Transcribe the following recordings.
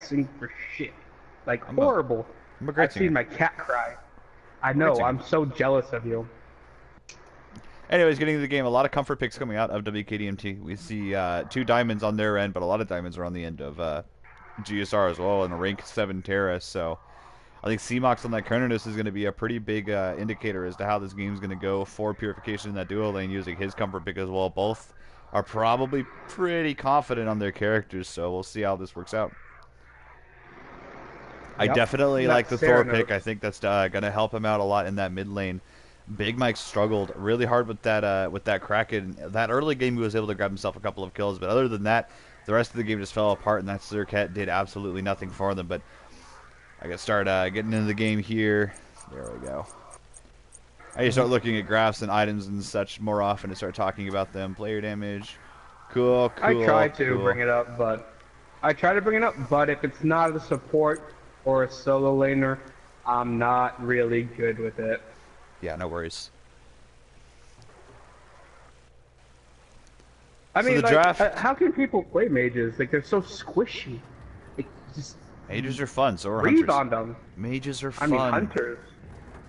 sing for shit. Like, I'm horrible. a great I've singer. seen my cat cry. I know, I'm so jealous of you. Anyways, getting into the game, a lot of comfort picks coming out of WKDMT. We see 2 diamonds on their end, but a lot of diamonds are on the end of GSR as well, and a rank 7 Terra, so I think CMOX on that Kernodus is going to be a pretty big indicator as to how this game's going to go for Purification in that duo lane using his comfort pick as well. Both are probably pretty confident on their characters, so we'll see how this works out. I definitely like the Thor pick. I think that's going to help him out a lot in that mid lane. Big Mike struggled really hard with that Kraken. That early game he was able to grab himself a couple of kills, but other than that, the rest of the game just fell apart, and that Zercat did absolutely nothing for them. But I gotta start getting into the game here. There we go. I need to start looking at graphs and items and such more often to start talking about them. Player damage. Cool. I try to bring it up, but if it's not a support or a solo laner, I'm not really good with it. Yeah, no worries. I mean, like, how can people play mages? Like, they're so squishy. Like, just mages are fun, so are hunters. Breathe on them. Mages are fun. I mean, hunters.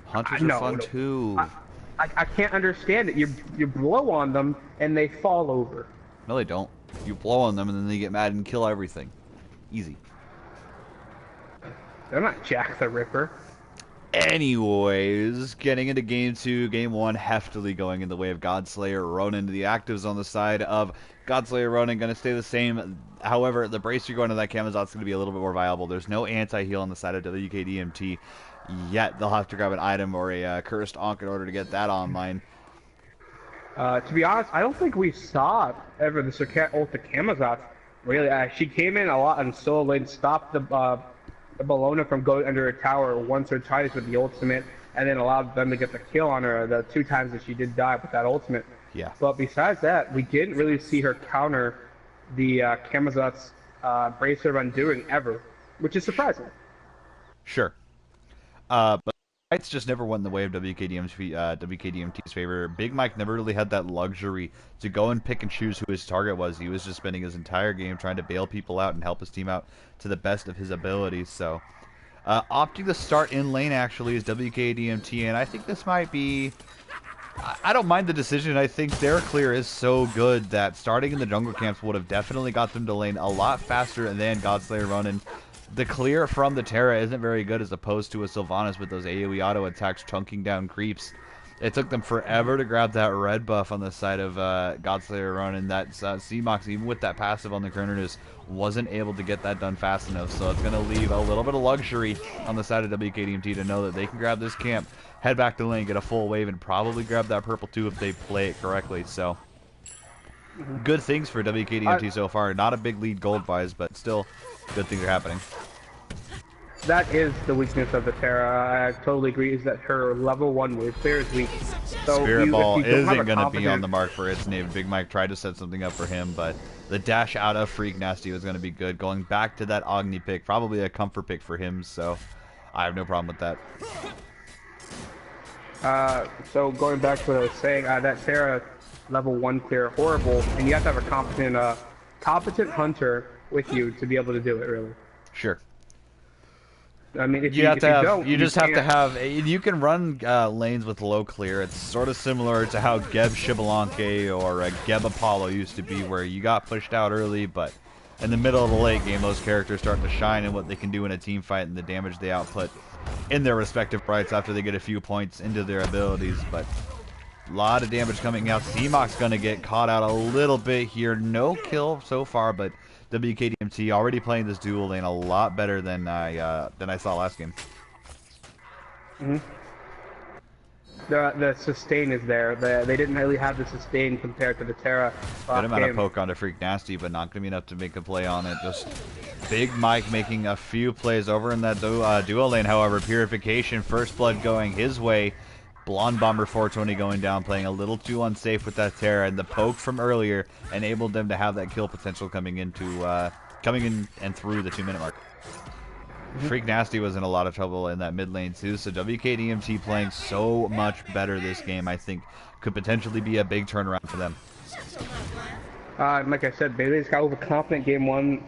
Hunters are fun too. I can't understand it. You blow on them and they fall over. No, they don't. You blow on them and then they get mad and kill everything. Easy. They're not Jack the Ripper. Anyways, getting into game 2, game 1 heftily going in the way of Godslayer Ronin. The actives on the side of Godslayer Ronin going to stay the same. However, the bracer going to that Camazot's going to be a little bit more viable. There's no anti-heal on the side of WKDMT yet. They'll have to grab an item or a cursed Ankh in order to get that online. To be honest, I don't think we saw ever the Zercat ult to Camazot. Really, she came in a lot on solo lane, stopped the Bologna from going under a tower once or twice with the ultimate, and then allowed them to get the kill on her the 2 times that she did die with that ultimate. Yeah. But besides that, we didn't really see her counter the Camazot's bracer of undoing ever, which is surprising. Sure. But Smite's just never went in the way of WKDMT's favor. Big Mike never really had that luxury to go and pick and choose who his target was. He was just spending his entire game trying to bail people out and help his team out to the best of his abilities. So, opting to start in lane actually is WKDMT, and I think this might be... I don't mind the decision. I think their clear is so good that starting in the jungle camps would have definitely got them to lane a lot faster than Godslayer Ronin. The clear from the Terra isn't very good as opposed to a Sylvanas with those AoE auto attacks chunking down creeps. It took them forever to grab that red buff on the side of Godslayer Ronin. That CMOX, even with that passive on the Kernodus, wasn't able to get that done fast enough. So it's going to leave a little bit of luxury on the side of WKDMT to know that they can grab this camp, head back to lane, get a full wave, and probably grab that purple too if they play it correctly. So good things for WKDMT so far. Not a big lead gold-wise, but still good things are happening. That is the weakness of the Terra. I totally agree. Is that her level 1 wave clear is weak. So Spirit Ball isn't going to be on the mark for its name. Big Mike tried to set something up for him, but the dash out of Freak Nasty was going to be good. Going back to that Agni pick, probably a comfort pick for him, so I have no problem with that. So going back to what I was saying, that Terra level 1 clear, horrible, and you have to have a competent hunter with you to be able to do it, really. Sure. I mean, if you just have to have. You can run lanes with low clear. It's sort of similar to how Geb Shibalanke or Geb Apollo used to be, where you got pushed out early, but in the middle of the late game, those characters start to shine in what they can do in a team fight and the damage they output in their respective fights after they get a few points into their abilities. But a lot of damage coming out. CMOX going to get caught out a little bit here. No kill so far, but WKDMT already playing this dual lane a lot better than I saw last game. The sustain is there. They didn't really have the sustain compared to the Terra. Good amount of poke onto Freak Nasty, but not going to be enough to make a play on it. Just Big Mike making a few plays over in that duo lane. However, Purification, First Blood going his way. Blonde Bomber 420 going down, playing a little too unsafe with that Terra, and the poke from earlier enabled them to have that kill potential coming in and through the 2-minute mark. Freak Nasty was in a lot of trouble in that mid lane too, so WKDMT playing so much better this game, I think, could potentially be a big turnaround for them. Like I said, they just got overconfident game one,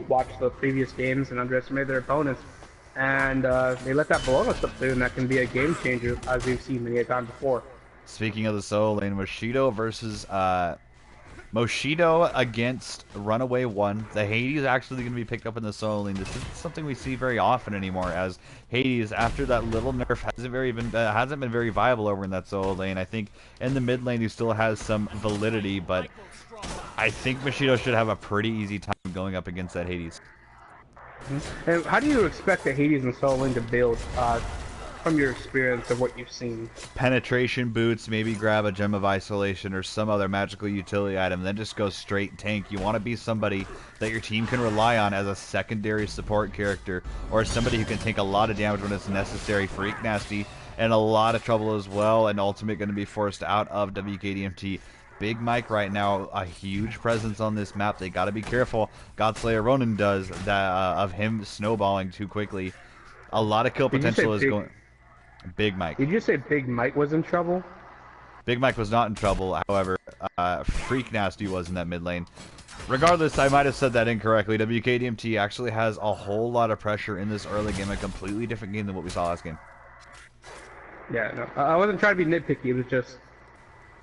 watched the previous games and underestimated their opponents. And they let that Bologna slip through, and that can be a game changer, as we've seen many a time before. Speaking of the solo lane, Moshido versus Moshido against Runaway 1. The Hades actually going to be picked up in the solo lane. This isn't something we see very often anymore, as Hades, after that little nerf, hasn't been very viable over in that solo lane. I think in the mid lane he still has some validity, but I think Moshido should have a pretty easy time going up against that Hades. And how do you expect the Hades and solo lane to build from your experience of what you've seen? Penetration boots, maybe grab a Gem of Isolation or some other magical utility item, then just go straight tank. You want to be somebody that your team can rely on as a secondary support character, or somebody who can take a lot of damage when it's necessary. Freak Nasty in a lot of trouble as well, and Ultimate going to be forced out of WKDMT. Big Mike right now, a huge presence on this map. They got to be careful. Godslayer Ronin does that of him snowballing too quickly. A lot of kill potential is going. Big Mike. Did you say Big Mike was in trouble? Big Mike was not in trouble. However, Freak Nasty was in that mid lane. Regardless, I might have said that incorrectly. WKDMT actually has a whole lot of pressure in this early game. A completely different game than what we saw last game. Yeah, no. I wasn't trying to be nitpicky. It was just...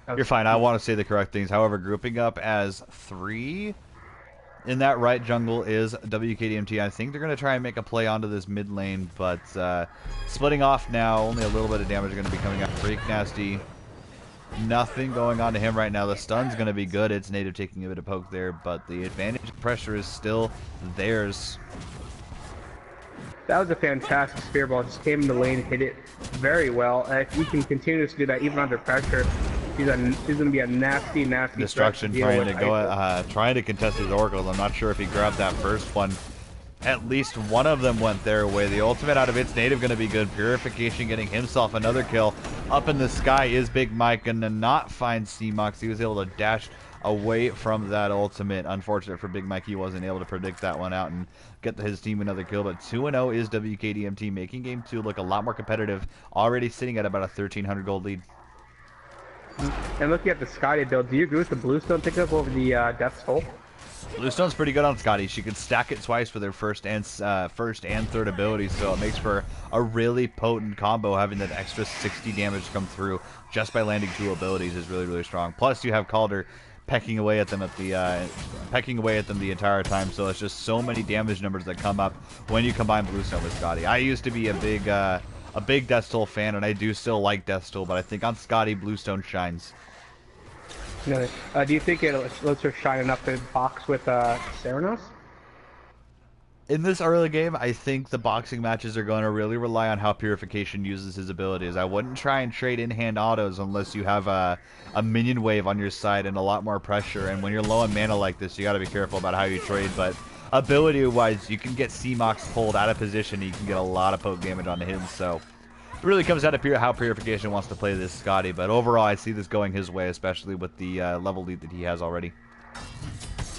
You're fine. I want to say the correct things. However, grouping up as 3 in that right jungle is WKDMT. I think they're going to try and make a play onto this mid lane, but splitting off now. Only a little bit of damage is going to be coming out. Freak Nasty. Nothing going on to him right now. The stun's going to be good. It's Native taking a bit of poke there, but the advantage pressure is still theirs. That was a fantastic spear ball. Just came in the lane, hit it very well. If we can continue to do that even under pressure, she's going to be a nasty Destruction trying to go, trying to contest his oracles. I'm not sure if he grabbed that first one. At least one of them went their way. The ultimate out of its Native going to be good. Purification getting himself another kill. Up in the sky is Big Mike, and to not find C-Mox, he was able to dash away from that ultimate. Unfortunate for Big Mike, he wasn't able to predict that one out and get his team another kill. But 2-0 is WKDMT, making game 2 look a lot more competitive. Already sitting at about a 1,300 gold lead. And looking at the Scotty build, do you agree with the Bluestone pickup over the Death's Toll? Bluestone's pretty good on Scotty. She can stack it twice with her first and third abilities, so it makes for a really potent combo. Having that extra 60 damage come through just by landing 2 abilities is really, really strong. Plus, you have Calder pecking away at them the entire time. So it's just so many damage numbers that come up when you combine Bluestone with Scotty. I used to be a big Death Toll fan, and I do still like Death Toll, but I think on Scotty, Bluestone shines. Do you think it lets her shine enough to box with Serenos? In this early game, I think the boxing matches are going to really rely on how Purification uses his abilities. I wouldn't try and trade in-hand autos unless you have a minion wave on your side and a lot more pressure. And when you're low on mana like this, you got to be careful about how you trade. But ability-wise, you can get C-Mox pulled out of position, and you can get a lot of poke damage onto him. So it really comes down to how Purification wants to play this Scotty. But overall, I see this going his way, especially with the level lead that he has already.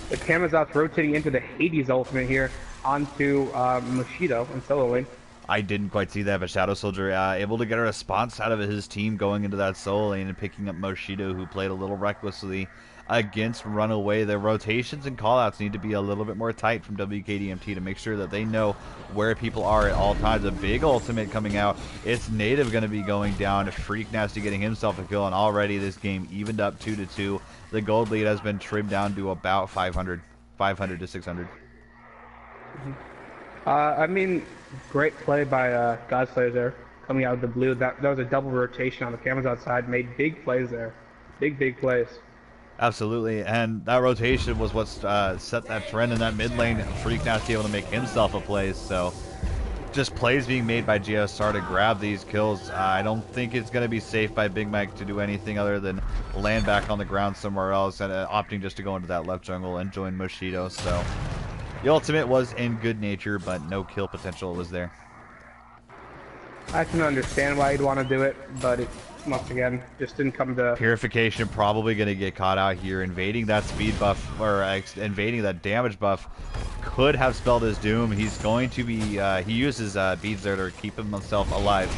The Camazot's rotating into the Hades ultimate here onto Moshido and solo lane. I didn't quite see that, but Shadow Soldier able to get a response out of his team going into that solo lane and picking up Moshido, who played a little recklessly against Runaway. The rotations and callouts need to be a little bit more tight from WKDMT to make sure that they know where people are at all times. A big ultimate coming out. It's Native going to be going down. Freak Nasty getting himself a kill, and already this game evened up 2-2. The gold lead has been trimmed down to about 500 to 600. I mean, great play by Godslayer there, coming out of the blue. That was a double rotation on the Camazot side. Made big plays there. Big plays. Absolutely, and that rotation was what set that trend in that mid lane. Freak Nasty able to make himself a play, so just plays being made by GSR to grab these kills. I don't think it's going to be safe by Big Mike to do anything other than land back on the ground somewhere else, and opting just to go into that left jungle and join Moshido. So the ultimate was in good nature, but no kill potential was there. I can understand why you'd want to do it, but it, once again, just didn't come to... Purification probably going to get caught out here. Invading that speed buff, or invading that damage buff, could have spelled his doom. He's going to be... he uses beads there to keep himself alive.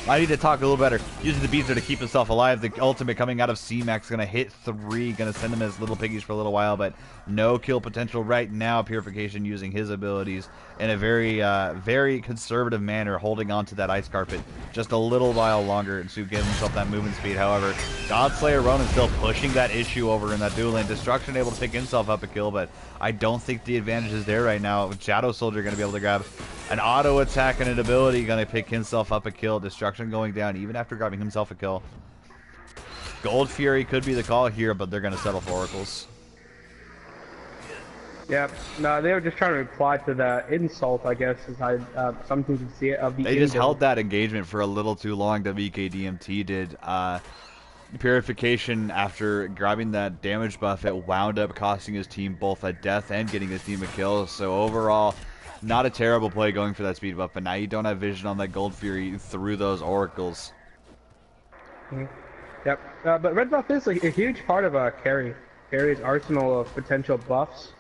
I need to talk a little better. Using the beats to keep himself alive. The ultimate coming out of C-Max going to hit 3. Going to send him as little piggies for a little while, but no kill potential right now. Purification using his abilities in a very conservative manner, holding on to that ice carpet just a little while longer to give himself that movement speed. However, Godslayer Ronin still pushing that issue over in that dual lane. Destruction able to pick himself up a kill, but I don't think the advantage is there right now. Shadow Soldier going to be able to grab an auto attack and an ability, going to pick himself up a kill. Destruction going down even after grabbing himself a kill. Gold Fury could be the call here, but they're going to settle for Oracles. Yeah, no, they were just trying to reply to the insult, I guess, as I sometimes can see it of the. They just held that engagement for a little too long. WKDMT did. Purification, after grabbing that damage buff, it wound up costing his team both a death and getting his team a kill. So overall, not a terrible play going for that speed buff, but now you don't have vision on that Gold Fury through those Oracles. Yep, but red buff is a huge part of Carry's arsenal of potential buffs.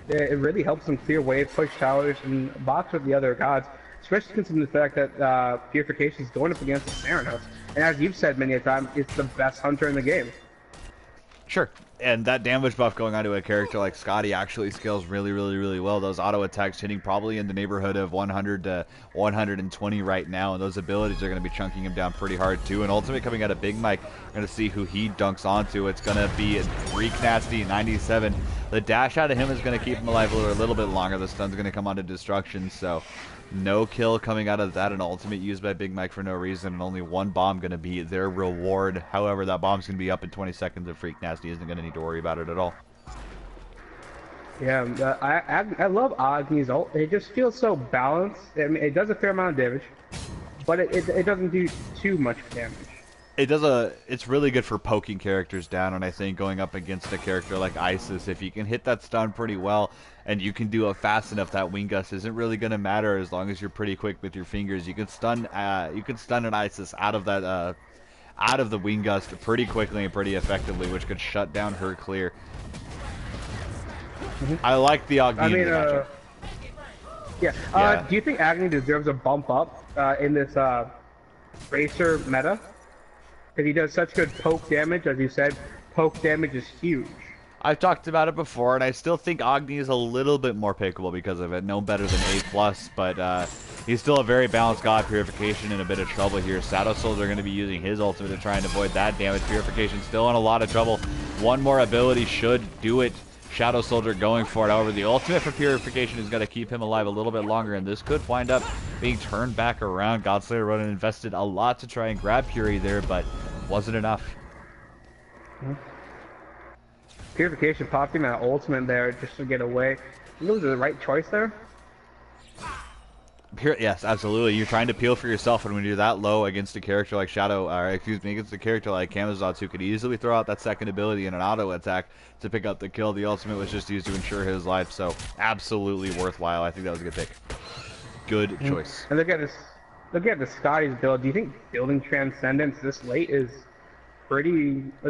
It really helps them clear wave, push towers, and box with the other gods, especially considering the fact that Purification is going up against the Theranos. And as you've said many a time, it's the best hunter in the game. Sure. And that damage buff going onto a character like Scotty actually scales really well. Those auto attacks hitting probably in the neighborhood of 100 to 120 right now, and those abilities are going to be chunking him down pretty hard too. And ultimate coming out of Big Mike, going to see who he dunks onto. It's going to be Freak Nasty 97. The dash out of him is going to keep him alive for a little bit longer. The stun's going to come onto Destruction, so no kill coming out of that. An ultimate used by Big Mike for no reason, and only one bomb going to be their reward. However, that bomb's going to be up in 20 seconds, and Freak Nasty isn't going to need to worry about it at all. Yeah, I love Agni's ult. It just feels so balanced. I mean, it does a fair amount of damage, but it doesn't do too much damage. It's really good for poking characters down, and I think going up against a character like Isis, if you can hit that stun pretty well, and you can do it fast enough, that wing gust isn't really going to matter as long as you're pretty quick with your fingers. You can stun an Isis out of that out of the wing gust pretty quickly and pretty effectively, which could shut down her clear. I like the Agni in the matchup. Yeah. Do you think Agni deserves a bump up in this Racer meta? Because he does such good poke damage, as you said. Poke damage is huge. I've talked about it before, and I still think Agni is a little bit more pickable because of it. No better than A+, but he's still a very balanced god. Purification in a bit of trouble here. Shadow Soldier are going to be using his ultimate to try and avoid that damage. Purification still in a lot of trouble. One more ability should do it. Shadow Soldier going for it. However, the ultimate for Purification is going to keep him alive a little bit longer, and this could wind up being turned back around. Godslayer Ronin invested a lot to try and grab Fury there, but wasn't enough. Purification popping that ultimate there just to get away. You know, was the right choice there? Yes, absolutely. You're trying to peel for yourself, and when you're that low against a character like against a character like Camazotz, who could easily throw out that second ability in an auto attack to pick up the kill, the ultimate was just used to ensure his life, so absolutely worthwhile. I think that was a good pick. Good choice. And look at the Scotty's build. Do you think building Transcendence this late is a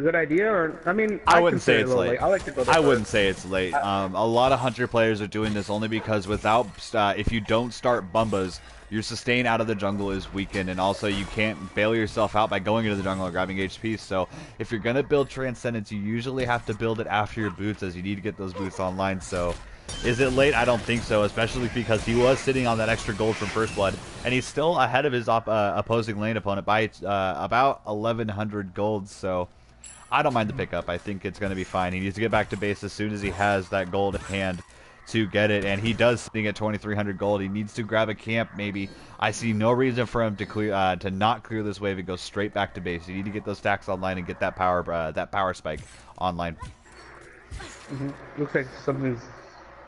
good idea? Or I mean, I wouldn't say it's late. I like to build. I wouldn't say it's late. A lot of Hunter players are doing this only because without if you don't start Bumbas, your sustain out of the jungle is weakened, and also you can't bail yourself out by going into the jungle and grabbing HP. So if you're gonna build Transcendence, you usually have to build it after your boots, as you need to get those boots online. So is it late? I don't think so, especially because he was sitting on that extra gold from First Blood, and he's still ahead of his opposing lane opponent by about 1,100 gold, so I don't mind the pickup. I think it's going to be fine. He needs to get back to base as soon as he has that gold in hand to get it, and he does sitting at 2,300 gold. He needs to grab a camp, maybe. I see no reason for him to not clear this wave and go straight back to base. You need to get those stacks online and get that power spike online. Looks like something's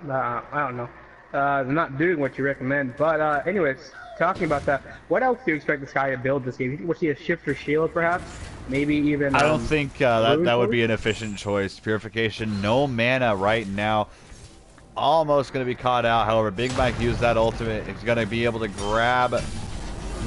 I don't know. They're not doing what you recommend. But anyways, talking about that, what else do you expect this guy to build this game? You think we'll see a shift or shield, perhaps? Maybe even. I don't think that would be an efficient choice. Purification, no mana right now. Almost going to be caught out. However, Big Mike used that ultimate. He's going to be able to grab.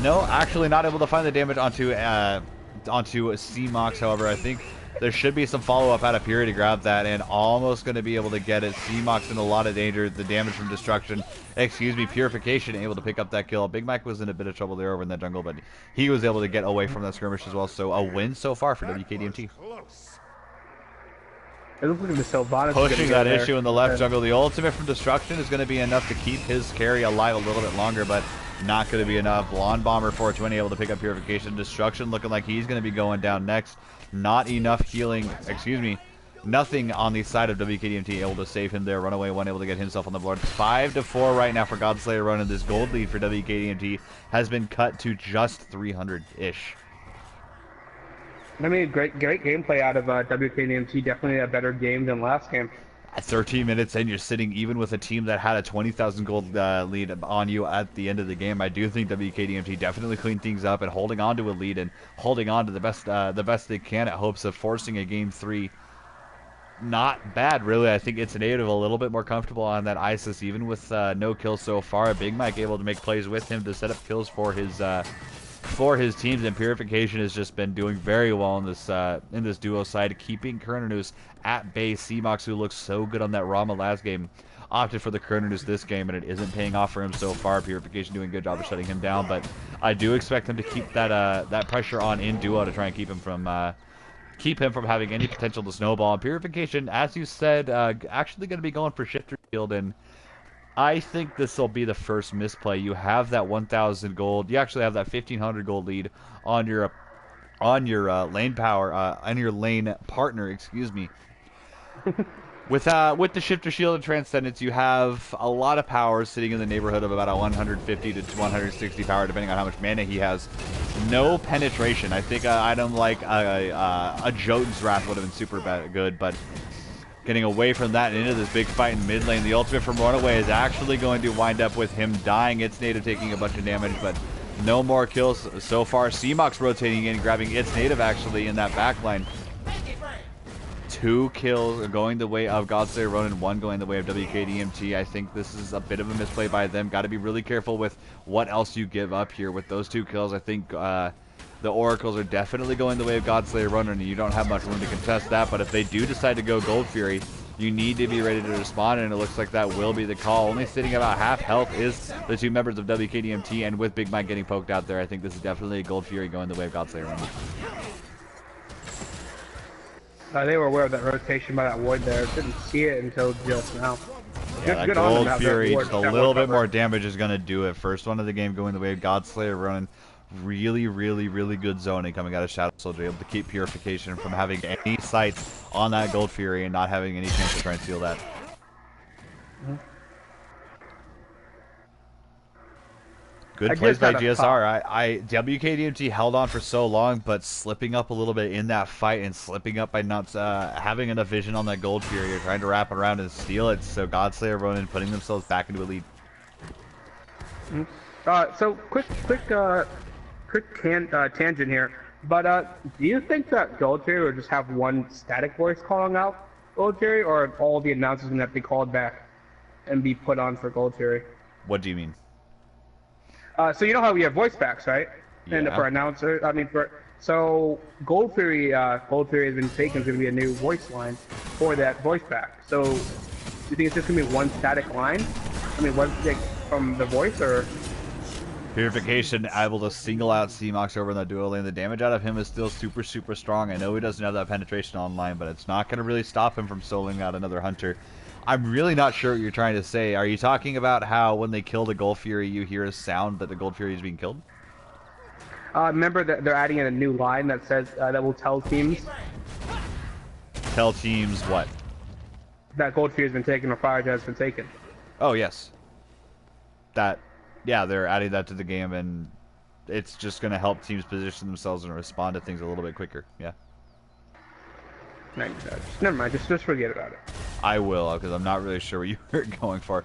No, actually not able to find the damage onto C-Mox. However, I think There should be some follow-up out of Fury to grab that, and almost going to be able to get it. C-Mox in a lot of danger. The damage from destruction, excuse me, purification, able to pick up that kill. Big Mike was in a bit of trouble there over in that jungle, but he was able to get away from that skirmish as well. So a win so far for WKDMT. It looks like the Sylvanas Pushing that issue in the left jungle. The ultimate from destruction is going to be enough to keep his carry alive a little bit longer, but not going to be enough. Lawn Bomber 420 able to pick up purification. Destruction looking like he's going to be going down next. Not enough healing, excuse me, nothing on the side of WKDMT able to save him there. Runaway one able to get himself on the board. 5-4 right now for Godslayer running. This gold lead for WKDMT has been cut to just 300-ish. I mean, great gameplay out of WKDMT. Definitely a better game than last game. At 13 minutes in, you're sitting even with a team that had a 20,000 gold lead on you at the end of the game. I do think WKDMT definitely cleaned things up and holding on to a lead and holding on to the best they can at hopes of forcing a game 3. Not bad, really. I think it's native a little bit more comfortable on that ISIS, even with no kills so far. Big Mike able to make plays with him to set up kills for his teams, and Purification has just been doing very well in this duo side, keeping Kernanus at bay. C-Mox, who looks so good on that Rama last game, opted for the Kernanus this game, and it isn't paying off for him so far. Purification doing a good job of shutting him down, but I do expect him to keep that pressure on in duo to try and keep him from having any potential to snowball. And Purification, as you said, actually going to be going for Shifter Shield, and I think this will be the first misplay. You have that 1,000 gold. You actually have that 1,500 gold lead on your lane power, on your lane partner. Excuse me. With the Shifter Shield and Transcendence, you have a lot of power sitting in the neighborhood of about a 150 to 160 power, depending on how much mana he has. No penetration. I think an item like a Jotun's Wrath would have been super good, but getting away from that and into this big fight in mid lane. The ultimate from Runaway is actually going to wind up with him dying. Its native taking a bunch of damage, but no more kills so far. C-Mox rotating in, grabbing its native actually in that backline. 2 kills going the way of Godslayer Ronin, 1 going the way of WKDMT. I think this is a bit of a misplay by them. Got to be really careful with what else you give up here. With those 2 kills, I think the Oracles are definitely going the way of Godslayer Ronin, and you don't have much room to contest that. But if they do decide to go Gold Fury, you need to be ready to respond, and it looks like that will be the call. Only sitting about half health is the 2 members of WKDMT, and with Big Mike getting poked out there, I think this is definitely a Gold Fury going the way of Godslayer Ronin. They were aware of that rotation by that ward there. Didn't see it until just now. Yeah, that Gold Fury, just a little bit more damage is going to do it. First one of the game going the way of Godslayer Ronin. Really, really, really good zoning coming out of Shadow Soldier, able to keep Purification from having any sights on that Gold Fury and not having any chance to try and steal that. Good plays by GSR. WKDMT held on for so long, but slipping up a little bit in that fight and slipping up by not having enough vision on that Gold Fury, or trying to wrap around and steal it. So Godslayer Ronin putting themselves back into a lead. So quick tangent here. But do you think that Gold Fury would just have one static voice calling out Gold Fury, or are all the announcers going to have to be called back and be put on for Gold Fury? What do you mean? So you know how we have voice packs, right? Yeah. And for announcers, so Gold Fury has been taken. It's going to be a new voice line for that voice pack. So do you think it's just going to be one static line? I mean, one stick from the voice, or? Purification able to single out C-Mox over in that duo lane. The damage out of him is still super, super strong. I know he doesn't have that penetration online, but it's not going to really stop him from soloing out another hunter. I'm really not sure what you're trying to say. Are you talking about how when they kill the Gold Fury, you hear a sound that the Gold Fury is being killed? Remember that they're adding in a new line that says that will tell teams. Tell teams what? That Gold Fury has been taken, or Fire Jet has been taken. Oh yes. Yeah, they're adding that to the game, and it's just going to help teams position themselves and respond to things a little bit quicker. Yeah. Never mind. Just forget about it. I will, because I'm not really sure what you were going for.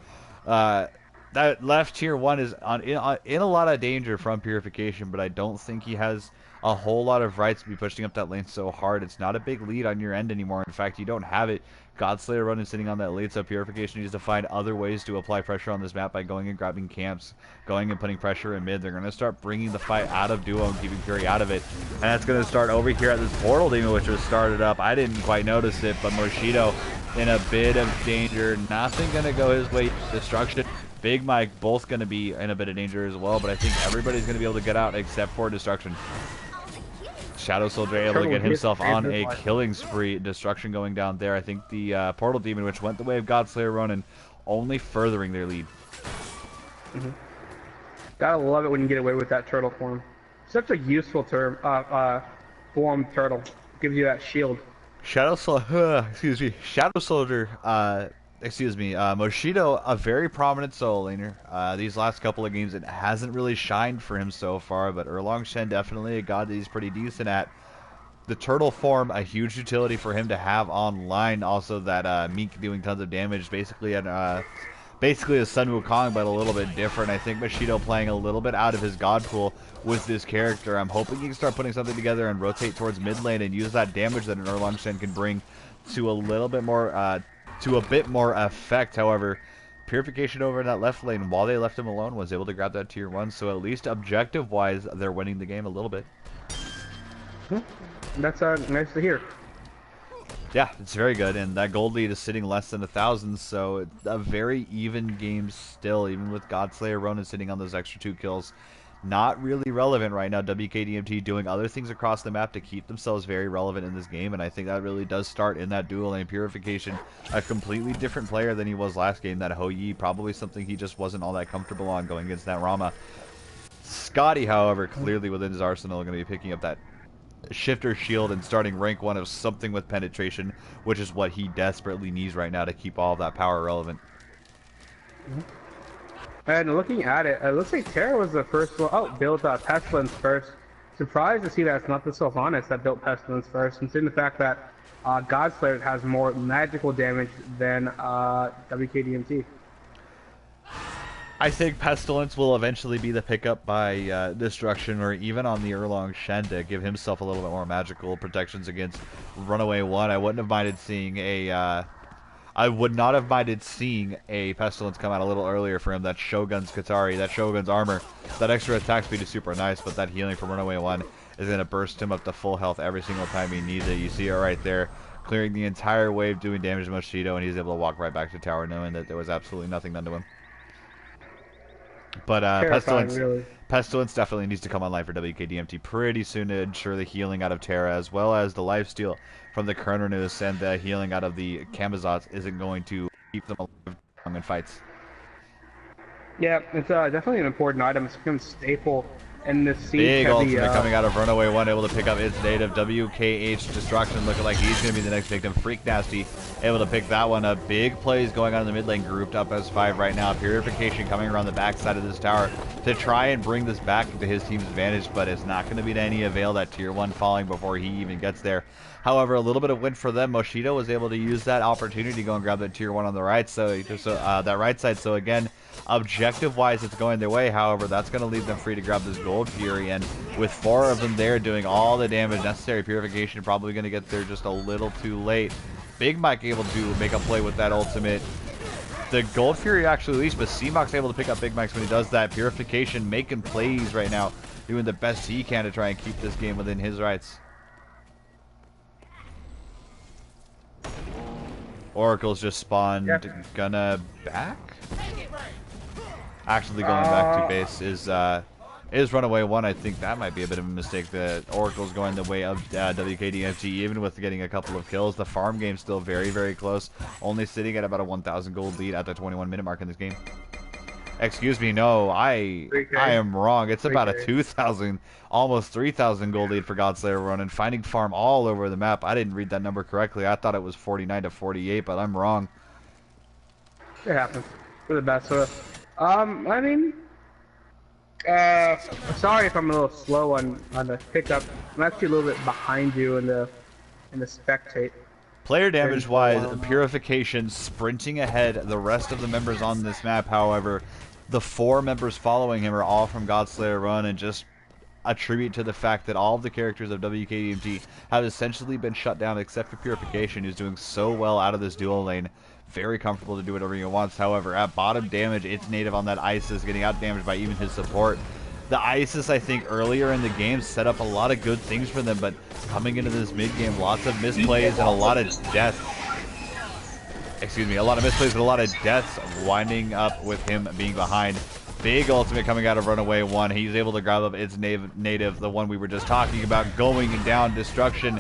that left tier 1 is in a lot of danger from Purification, but I don't think he has a whole lot of rights to be pushing up that lane so hard. It's not a big lead on your end anymore. In fact, you don't have it. Godslayer running sitting on that lead, so Purification needs to find other ways to apply pressure on this map by going and grabbing camps, going and putting pressure in mid. They're going to start bringing the fight out of duo and keeping Fury out of it. And that's going to start over here at this portal demon, which was started up. I didn't quite notice it, but Moshido in a bit of danger. Nothing going to go his way. Destruction. Big Mike both going to be in a bit of danger as well, but I think everybody's going to be able to get out except for Destruction. Shadow Soldier able to get himself on a killing spree. Destruction going down there. I think the Portal Demon, which went the way of Godslayer Ronin, only furthering their lead. Gotta love it when you get away with that turtle form. Such a useful term, form turtle. Gives you that shield. Shadow Soldier, Moshido, a very prominent solo laner. These last couple of games, it hasn't really shined for him so far, but Erlong Shen definitely a god that he's pretty decent at. The turtle form, a huge utility for him to have online. Also, that Meek doing tons of damage, basically a Sun Wukong, but a little bit different. I think Moshido playing a little bit out of his god pool with this character. I'm hoping he can start putting something together and rotate towards mid lane and use that damage that an Erlong Shen can bring to a little bit more to a bit more effect. However, Purification over in that left lane, while they left him alone, was able to grab that tier 1, so at least objective-wise, they're winning the game a little bit. That's nice to hear. Yeah, it's very good, and that gold lead is sitting less than 1,000, so it's a very even game still, even with Godslayer Ronin sitting on those extra 2 kills. Not really relevant right now. WKDMT doing other things across the map to keep themselves very relevant in this game, and I think that really does start in that dual lane. Purification, a completely different player than he was last game. That Ho Yi, probably something he just wasn't all that comfortable on going against that Rama. Scotty, however, clearly within his arsenal, going to be picking up that shifter shield and starting rank 1 of something with penetration, which is what he desperately needs right now to keep all of that power relevant. And looking at it, it looks like Terra was the first one. Oh, built Pestilence first. Surprised to see that it's not the Sylvanas that built Pestilence first, considering the fact that Godslayer has more magical damage than WKDMT. I think Pestilence will eventually be the pickup by Destruction, or even on the Erlong Shen to give himself a little bit more magical protections against Runaway 1. I wouldn't have minded seeing a I would not have minded seeing a Pestilence come out a little earlier for him. That Shogun's Katari, that Shogun's armor, that extra attack speed is super nice, but that healing from Runaway 1 is going to burst him up to full health every single time he needs it. You see it right there, clearing the entire wave, doing damage to Moshido, and he's able to walk right back to tower knowing that there was absolutely nothing done to him. But Pestilence definitely needs to come online for WKDMT pretty soon to ensure the healing out of Terra, as well as the lifesteal from the Kernernus and the healing out of the Kamazats isn't going to keep them alive in fights. Yeah, it's definitely an important item. It's become staple in this scene. Big ultimate coming out of Runaway 1, able to pick up its native. WKH Destruction looking like he's going to be the next victim. Freak Nasty able to pick that one up. Big plays going on in the mid lane, grouped up as 5 right now. Purification coming around the backside of this tower to try and bring this back into his team's advantage, but it's not going to be to any avail. That tier 1 falling before he even gets there. However, a little bit of win for them. Moshido was able to use that opportunity to go and grab that tier 1 on the right, that right side. So again, objective-wise, it's going their way. However, that's going to leave them free to grab this gold Fury, and with 4 of them there doing all the damage necessary, Purification probably going to get there just a little too late. Big Mike able to make a play with that ultimate. The gold Fury actually leaves, but C-Mox able to pick up Big Mike's when he does that. Purification making plays right now, doing the best he can to try and keep this game within his rights. Oracle's just spawned. Yep. Gonna back? Actually going back to base is Runaway 1. I think that might be a bit of a mistake. That Oracle's going the way of WKDMT, even with getting a couple of kills. The farm game's still very, very close. Only sitting at about a 1,000 gold lead at the 21-minute mark in this game. Excuse me, no, I am wrong. It's about a 2,000, almost 3,000 gold lead for Godslayer Ronin, finding farm all over the map. I didn't read that number correctly. I thought it was 49 to 48, but I'm wrong. It happens. For the best of us. I mean, sorry if I'm a little slow on the pickup. I'm actually a little bit behind you in the spectate. Player damage wise, Purification sprinting ahead the rest of the members on this map. However, The 4 members following him are all from Godslayer Run, and just a tribute to the fact that all of the characters of WKDMT have essentially been shut down except for Purification, who's doing so well out of this dual lane. Very comfortable to do whatever he wants. However, at bottom damage, it's native on that Isis, getting out damaged by even his support. The Isis, I think, earlier in the game set up a lot of good things for them, but coming into this mid-game, lots of misplays and a lot of deaths. Excuse me, a lot of misplays and a lot of deaths, winding up with him being behind. Big ultimate coming out of Runaway 1. He's able to grab up its native, the one we were just talking about, going down destruction.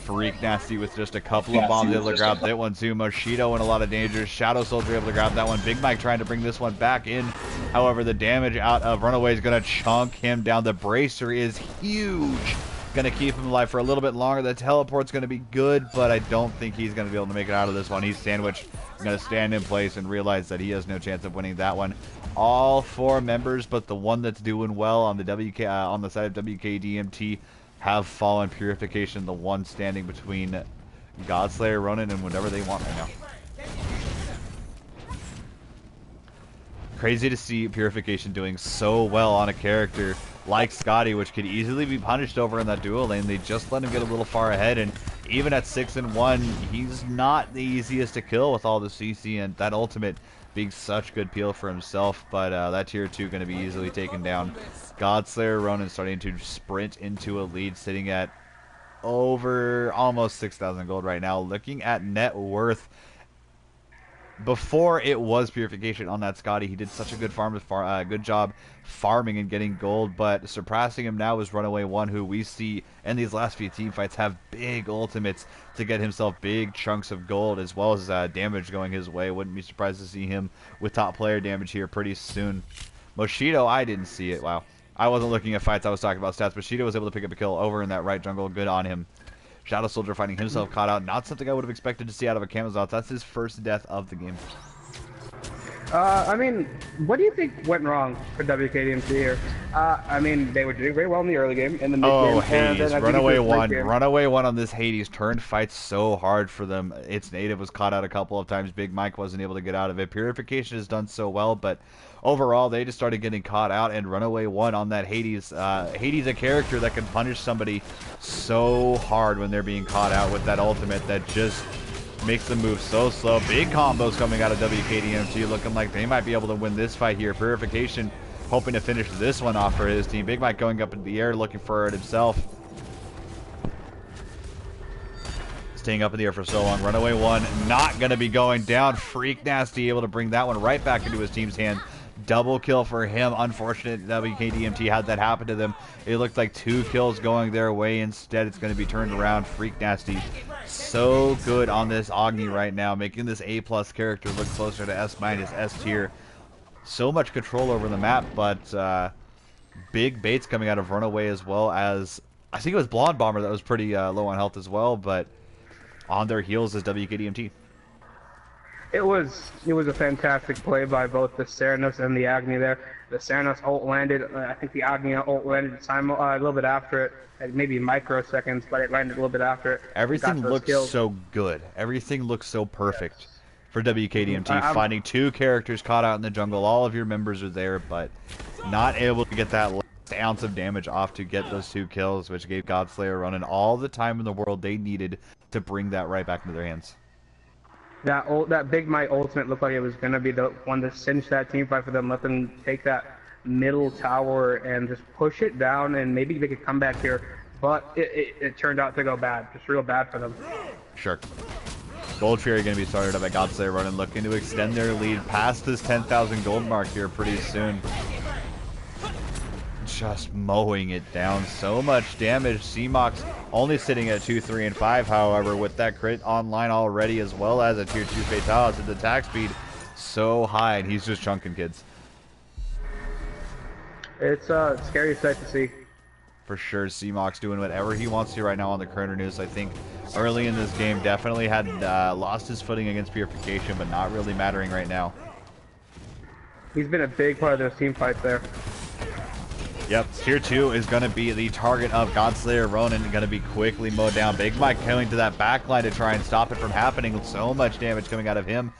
Freak Nasty with just a couple of bombs able to grab that one too. Moshido in a lot of danger. Shadow Soldier able to grab that one. Big Mike trying to bring this one back in. However, the damage out of Runaway is going to chunk him down. The bracer is huge. Going to keep him alive for a little bit longer. The teleport's going to be good, but I don't think he's going to be able to make it out of this one. He's sandwiched. Going to stand in place and realize that he has no chance of winning that one. All 4 members, but the one that's doing well on the on the side of WKDMT have fallen. Purification, the one standing between Godslayer, Ronin, and whatever they want right now. Crazy to see Purification doing so well on a character like Scotty, which could easily be punished over in that dual lane. They just let him get a little far ahead, and even at 6-1, he's not the easiest to kill with all the CC and that ultimate being such good peel for himself, but that tier 2 going to be easily taken down. Godslayer Ronin starting to sprint into a lead, sitting at over almost 6,000 gold right now. Looking at net worth, before it was Purification on that Scotty, he did such a good good job farming and getting gold, but surpassing him now is Runaway 1, who we see in these last few team fights have big ultimates to get himself big chunks of gold, as well as damage going his way. Wouldn't be surprised to see him with top player damage here pretty soon. Moshido, I didn't see it. Wow. I wasn't looking at fights, I was talking about stats. Moshido was able to pick up a kill over in that right jungle. Good on him. Shadow Soldier finding himself caught out. Not something I would have expected to see out of a Camazotz. That's his first death of the game. I mean, what do you think went wrong for WKDMT here? I mean, they were doing very well in the early game, in the mid game. Oh, Hades, Runaway 1. Runaway 1 on this Hades turned fights so hard for them. Its native was caught out a couple of times. Big Mike wasn't able to get out of it. Purification has done so well, but overall, they just started getting caught out, and Runaway 1 on that Hades. Hades, a character that can punish somebody so hard when they're being caught out with that ultimate that just makes them move so slow. Big combos coming out of WKDMT, looking like they might be able to win this fight here. Purification hoping to finish this one off for his team. Big Mike going up in the air, looking for it himself. Staying up in the air for so long. Runaway 1 not going to be going down. Freak Nasty able to bring that one right back into his team's hand. Double kill for him. Unfortunate WKDMT had that happen to them. It looked like 2 kills going their way. Instead, it's going to be turned around. Freak Nasty so good on this Agni right now, making this A+ character look closer to S-, S tier. So much control over the map, but big baits coming out of Runaway, as well as, I think it was Blonde Bomber that was pretty low on health as well, but on their heels is WKDMT. It was a fantastic play by both the Ceranos and the Agni there. The Ceranos ult landed, I think the Agni ult landed a little bit after it, maybe microseconds, but it landed a little bit after it. Everything looks so good. Everything looks so perfect for WKDMT. Finding 2 characters caught out in the jungle. All of your members are there, but not able to get that last ounce of damage off to get those 2 kills, which gave Godslayer running all the time in the world they needed to bring that right back into their hands. That Big Mike ultimate looked like it was going to be the one to cinch that team fight for them, let them take that middle tower and just push it down, and maybe they could come back here. But it turned out to go bad, just real bad for them. Sure. Gold Fury going to be started up at Godslayer Running, looking to extend their lead past this 10,000 gold mark here pretty soon. Just mowing it down. So much damage. CMOX only sitting at 2, 3, and 5, however, with that crit online already, as well as a tier 2 Fatalis. His attack speed so high, and he's just chunking kids. It's a scary sight to see. For sure, CMOX doing whatever he wants to right now on the current news. I think early in this game definitely had lost his footing against Purification, but not really mattering right now. He's been a big part of those team fights there. Yep, tier 2 is going to be the target of Godslayer Ronin, going to be quickly mowed down. Big Mike going to that back line to try and stop it from happening. So much damage coming out of him.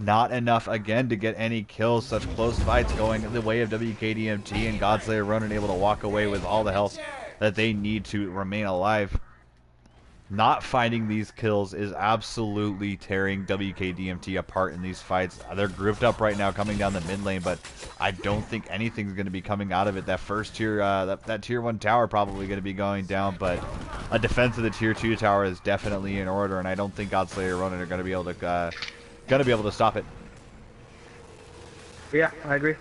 Not enough, again, to get any kills. Such close fights going the way of WKDMT, and Godslayer Ronin able to walk away with all the health that they need to remain alive. Not finding these kills is absolutely tearing WKDMT apart in these fights. They're grouped up right now coming down the mid lane, but I don't think anything's going to be coming out of it. That first tier, that tier 1 tower probably going to be going down, but a defense of the tier 2 tower is definitely in order, and I don't think Godslayer Ronin are going to be able to stop it. Yeah, I agree.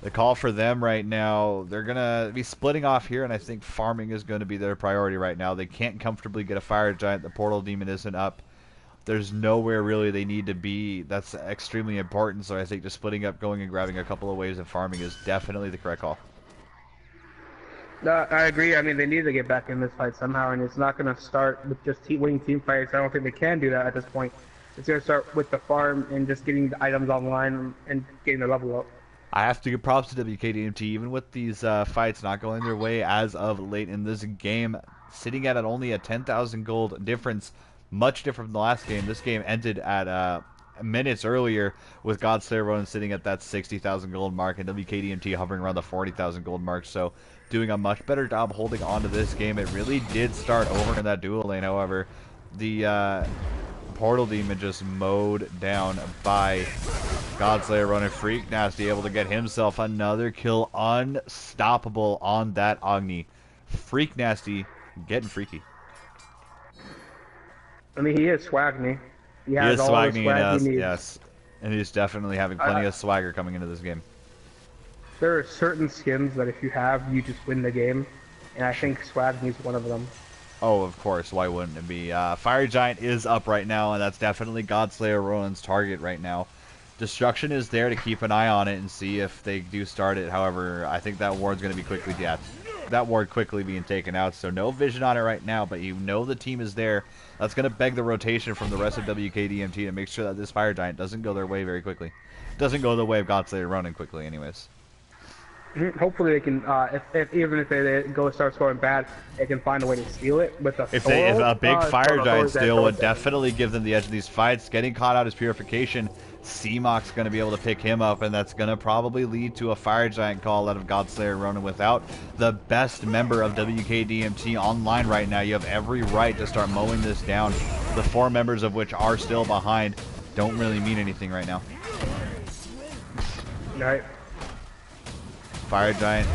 The call for them right now, they're going to be splitting off here, and I think farming is going to be their priority right now. They can't comfortably get a Fire Giant. The Portal Demon isn't up. There's nowhere really they need to be. That's extremely important, so I think just splitting up, going and grabbing a couple of waves of farming is definitely the correct call. I agree. I mean, they need to get back in this fight somehow, and it's not going to start with just winning team fights. I don't think they can do that at this point. It's going to start with the farm and just getting the items online and getting the level up. I have to give props to WKDMT, even with these fights not going their way as of late in this game, sitting at only a 10,000 gold difference, much different from the last game. This game ended at minutes earlier with Godslayer Ronin sitting at that 60,000 gold mark and WKDMT hovering around the 40,000 gold mark, so doing a much better job holding on to this game. It really did start over in that dual lane, however. The Portal Demon just mowed down by Godslayer Ronin. Freak Nasty able to get himself another kill. Unstoppable on that Agni. Freak Nasty getting freaky. I mean, he is Swagny. He has all the swag he needs. Yes. And he's definitely having plenty of swagger coming into this game. There are certain skins that if you have, you just win the game. And I think Swagny is one of them. Oh, of course. Why wouldn't it be? Fire Giant is up right now, and that's definitely Godslayer Ronin's target right now. Destruction is there to keep an eye on it and see if they do start it. However, I think that ward's going to be quickly being taken out. So no vision on it right now, but you know the team is there. That's going to beg the rotation from the rest of WKDMT to make sure that this Fire Giant doesn't go their way very quickly. Doesn't go the way of Godslayer Ronin quickly anyways. Hopefully they can, even if they go start scoring bad, they can find a way to steal it with a If a big Fire Giant steal would definitely give them the edge of these fights. Getting caught out is Purification. C-Mock's going to be able to pick him up, and that's going to probably lead to a Fire Giant call out of Godslayer Ronin. Without the best member of WKDMT online right now, you have every right to start mowing this down. The 4 members of which are still behind don't really mean anything right now. Right. Fire Giant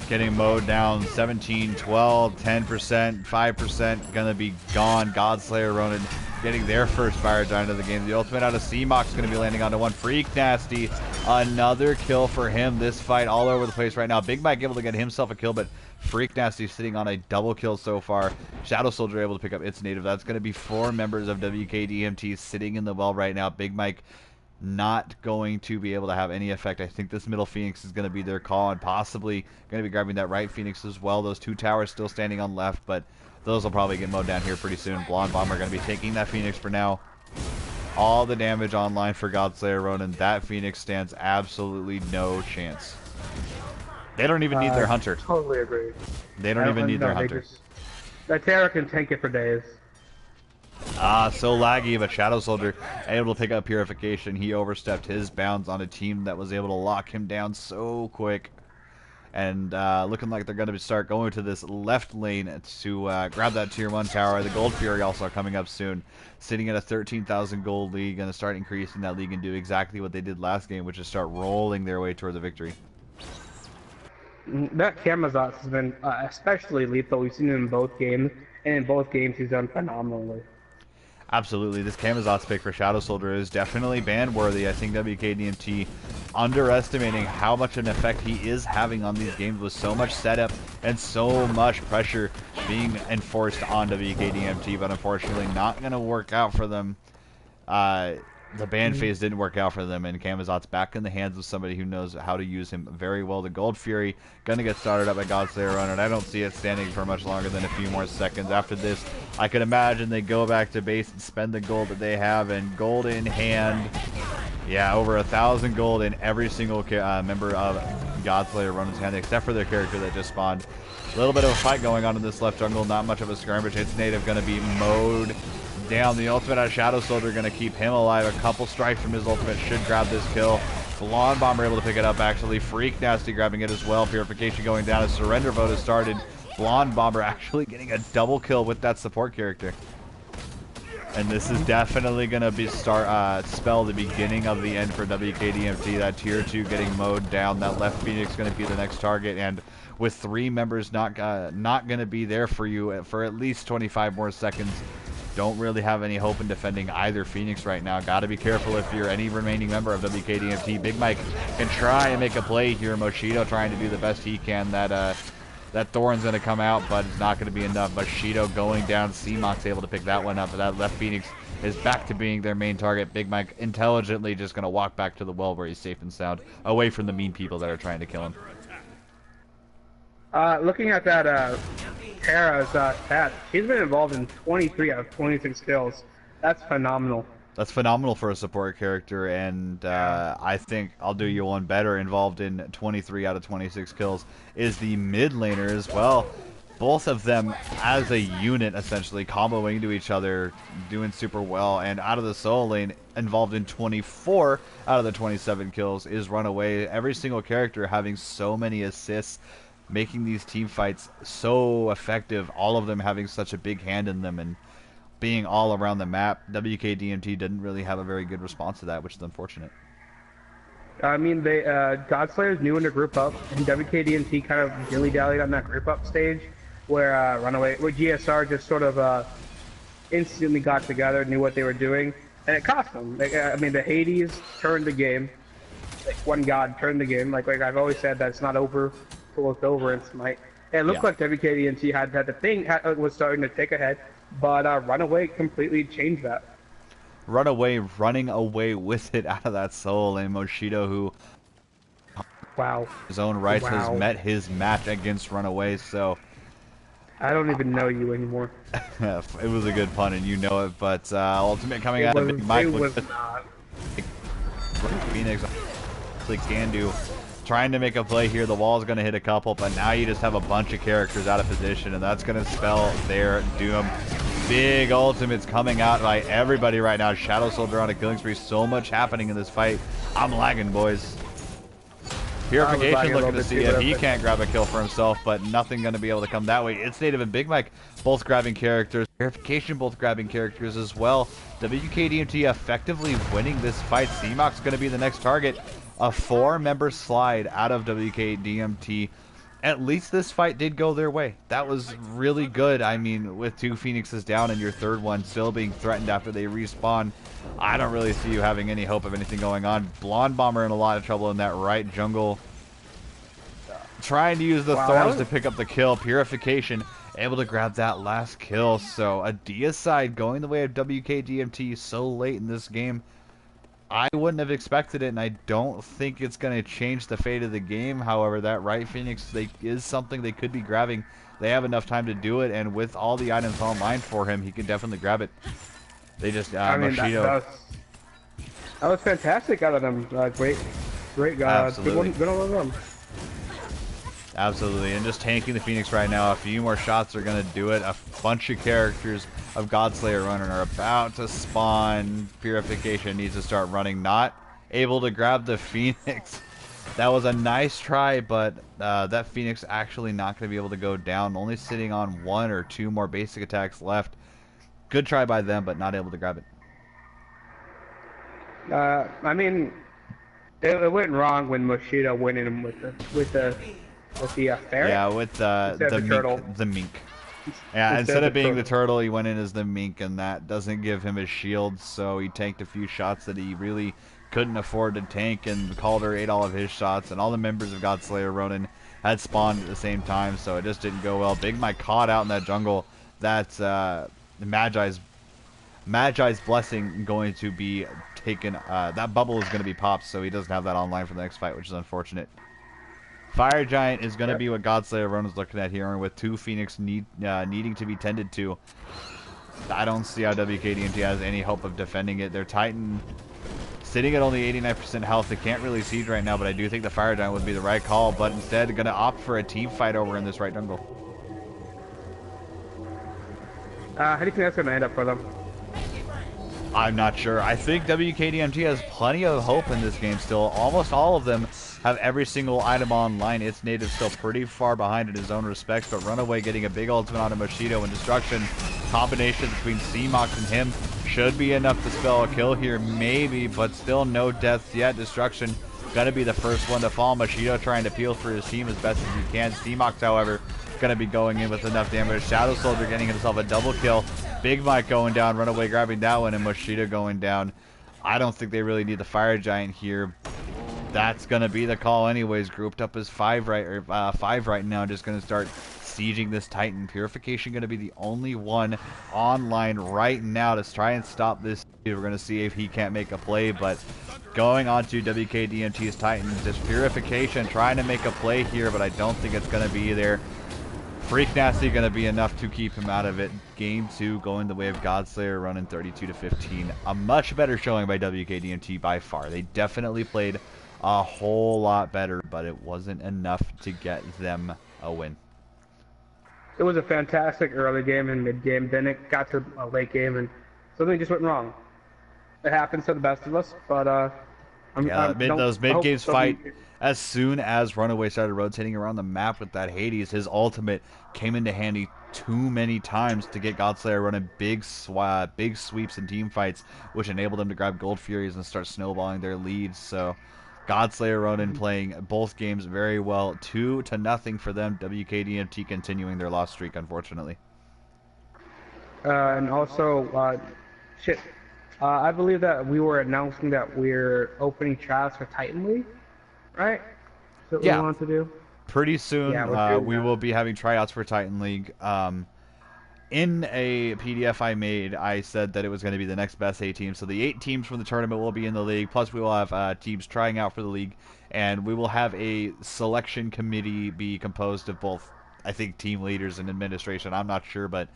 getting mowed down. 17, 12, 10%, 5% gonna be gone. Godslayer Ronin getting their first Fire Giant of the game. The ultimate out of C-Mock's gonna be landing onto one. Freak Nasty, another kill for him. This fight all over the place right now. Big Mike able to get himself a kill, but Freak Nasty sitting on a double kill so far. Shadow Soldier able to pick up its native. That's gonna be 4 members of WKDMT sitting in the well right now. Big Mike not going to be able to have any effect. I think this middle Phoenix is going to be their call, and possibly going to be grabbing that right Phoenix as well. Those 2 towers still standing on left, but those will probably get mowed down here pretty soon. Blonde Bomber going to be taking that Phoenix for now. All the damage online for Godslayer Ronin. That Phoenix stands absolutely no chance. They don't even need their Hunter. Totally agree. They don't even need their Hunter. That Terra can tank it for days. So laggy, but Shadow Soldier able to pick up Purification. He overstepped his bounds on a team that was able to lock him down so quick. And looking like they're going to start going to this left lane to grab that tier 1 tower. The Gold Fury also coming up soon. Sitting at a 13,000 gold league. Going to start increasing that league and do exactly what they did last game, which is start rolling their way toward the victory. That Camazotz has been especially lethal. We've seen him in both games, and in both games he's done phenomenally. Absolutely, this Camazotz pick for Shadow Soldier is definitely ban-worthy. I think WKDMT underestimating how much an effect he is having on these games with so much setup and so much pressure being enforced on WKDMT, but unfortunately not going to work out for them. The ban phase didn't work out for them, and Camazotz back in the hands of somebody who knows how to use him very well. The Gold Fury going to get started up by Godslayer Ronin, and I don't see it standing for much longer than a few more seconds. After this, I could imagine they go back to base and spend the gold that they have, and gold in hand. Yeah, over 1,000 gold in every single member of Godslayer Ronin's hand, except for their character that just spawned. A little bit of a fight going on in this left jungle, not much of a skirmish. Its native going to be mowed down. The ultimate out of Shadow Soldier going to keep him alive. A couple strikes from his ultimate should grab this kill. Blonde Bomber able to pick it up, actually. Freak Nasty grabbing it as well. Purification going down as Surrender Vote has started. Blonde Bomber actually getting a double kill with that support character. And this is definitely going to be spell the beginning of the end for WKDMT. That tier 2 getting mowed down. That left Phoenix going to be the next target. And with 3 members not going to be there for you for at least 25 more seconds, don't really have any hope in defending either Phoenix right now. Got to be careful if you're any remaining member of WKDMT. Big Mike can try and make a play here. Moshido trying to do the best he can. That Thorin's going to come out, but it's not going to be enough. Moshido going down. C-Mox able to pick that one up. But that left Phoenix is back to being their main target. Big Mike intelligently just going to walk back to the well where he's safe and sound, away from the mean people that are trying to kill him. Looking at that, Tara's stats, she's been involved in 23 out of 26 kills. That's phenomenal. That's phenomenal for a support character, and I think I'll do you one better. Involved in 23 out of 26 kills is the mid laner as well. Both of them as a unit, essentially, comboing into each other, doing super well. And out of the solo lane, involved in 24 out of the 27 kills is Runaway. Every single character having so many assists, making these team fights so effective, all of them having such a big hand in them and being all around the map. WKDMT didn't really have a very good response to that, which is unfortunate. I mean, they Godslayer's new in the group up, and WKDMT kind of dilly-dallied on that group up stage, where where GSR just sort of instantly got together, knew what they were doing, and it cost them. I mean, the Hades turned the game. Like, one god turned the game. Like I've always said, that it's not over till it's over in Smite. It looked like WKDMT had the thing was starting to take ahead, but Runaway completely changed that. Runaway running away with it out of that soul, and Moshido, who his own rights has met his match against Runaway, so I don't even know you anymore. It was a good pun and you know it, but ultimate coming out of Big Mike with Phoenix can do. Trying to make a play here. The wall's going to hit a couple, but now you just have a bunch of characters out of position, and that's going to spell their doom. Big ultimates coming out by everybody right now. Shadow Soldier on a killing spree. So much happening in this fight. I'm lagging, boys. Purification looking to see if he can't grab a kill for himself, but nothing going to be able to come that way. It's Native and Big Mike both grabbing characters. Purification both grabbing characters as well. WKDMT effectively winning this fight. C-Mox going to be the next target. A 4-member slide out of WKDMT. At least this fight did go their way. That was really good. I mean, with 2 Phoenixes down and your third one still being threatened after they respawn, I don't really see you having any hope of anything going on. Blonde Bomber in a lot of trouble in that right jungle. Trying to use the thorns to pick up the kill. Purification able to grab that last kill. So a deicide going the way of WKDMT so late in this game. I wouldn't have expected it, and I don't think it's going to change the fate of the game. However, that right Phoenix is something they could be grabbing. They have enough time to do it, and with all the items online for him, he can definitely grab it. They just, I mean, that was fantastic out of them. Great guys. Good on them. Absolutely, and just tanking the Phoenix right now. A few more shots are going to do it. A bunch of characters of Godslayer running are about to spawn. Purification needs to start running. Not able to grab the Phoenix. That was a nice try, but that Phoenix actually not going to be able to go down. Only sitting on 1 or 2 more basic attacks left. Good try by them, but not able to grab it. I mean, it went wrong when Moshido went in with the ferret? Yeah, with the mink. Yeah, instead of being the turtle, he went in as the mink, and that doesn't give him a shield, so he tanked a few shots that he really couldn't afford to tank, and Calder ate all of his shots, and all the members of Godslayer Ronin had spawned at the same time, so it just didn't go well. Big Mike caught out in that jungle. That's Magi's blessing going to be taken. That bubble is going to be popped, so he doesn't have that online for the next fight, which is unfortunate. Fire Giant is going to be what Godslayer Ronin's looking at here, and with 2 Phoenix needing to be tended to, I don't see how WKDMT has any hope of defending it. Their Titan sitting at only 89% health. They can't really siege right now, but I do think the Fire Giant would be the right call, but instead going to opt for a team fight over in this right jungle. How do you think that's going to end up for them? I'm not sure. I think WKDMT has plenty of hope in this game still. Almost all of them have every single item online. Its native still pretty far behind in his own respects, but Runaway getting a big ultimate on Mosquito and Destruction. Combination between C-Mox and him should be enough to spell a kill here, maybe, but still no deaths yet. Destruction gonna be the first one to fall. Mosquito trying to peel for his team as best as he can. C-Mox, however, gonna be going in with enough damage. Shadow Soldier getting himself a double kill. Big Mike going down, Runaway grabbing that one, and Mosquito going down. I don't think they really need the Fire Giant here. That's gonna be the call anyways. Grouped up as five right now, just gonna start sieging this Titan. Purification gonna be the only one online right now to try and stop this. We're gonna see if he can't make a play, but going on to WKDMT's Titan, just Purification trying to make a play here, but I don't think it's gonna be there. Freak Nasty going to be enough to keep him out of it. Game 2 going the way of Godslayer, running 32-15. A much better showing by WKDMT by far. They definitely played a whole lot better, but it wasn't enough to get them a win. It was a fantastic early game and mid game. Then it got to a late game and something just went wrong. It happens to the best of us, but those mid games fight. As soon as Runaway started rotating around the map with that Hades, his ultimate came into handy too many times to get Godslayer running big sweeps and team fights, which enabled them to grab Gold Furies and start snowballing their leads. So Godslayer Ronin playing both games very well. 2-0 for them. WKDMT continuing their loss streak, unfortunately. And also, I believe that we were announcing that we're opening trials for Titan League. Right? That's what we want to do. Pretty soon, we will be having tryouts for Titan League. In a PDF I made, I said that it was going to be the next best 8 teams. So the 8 teams from the tournament will be in the league. Plus, we will have teams trying out for the league, and we will have a selection committee be composed of both, I think, team leaders and administration. I'm not sure, but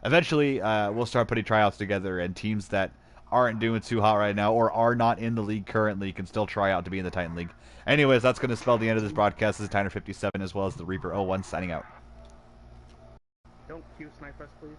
eventually we'll start putting tryouts together, and teams that aren't doing too hot right now or are not in the league currently can still try out to be in the Titan League. Anyways, that's going to spell the end of this broadcast. This is Tyner57 as well as the Reaper 01 signing out. Don't Q snipe us, please.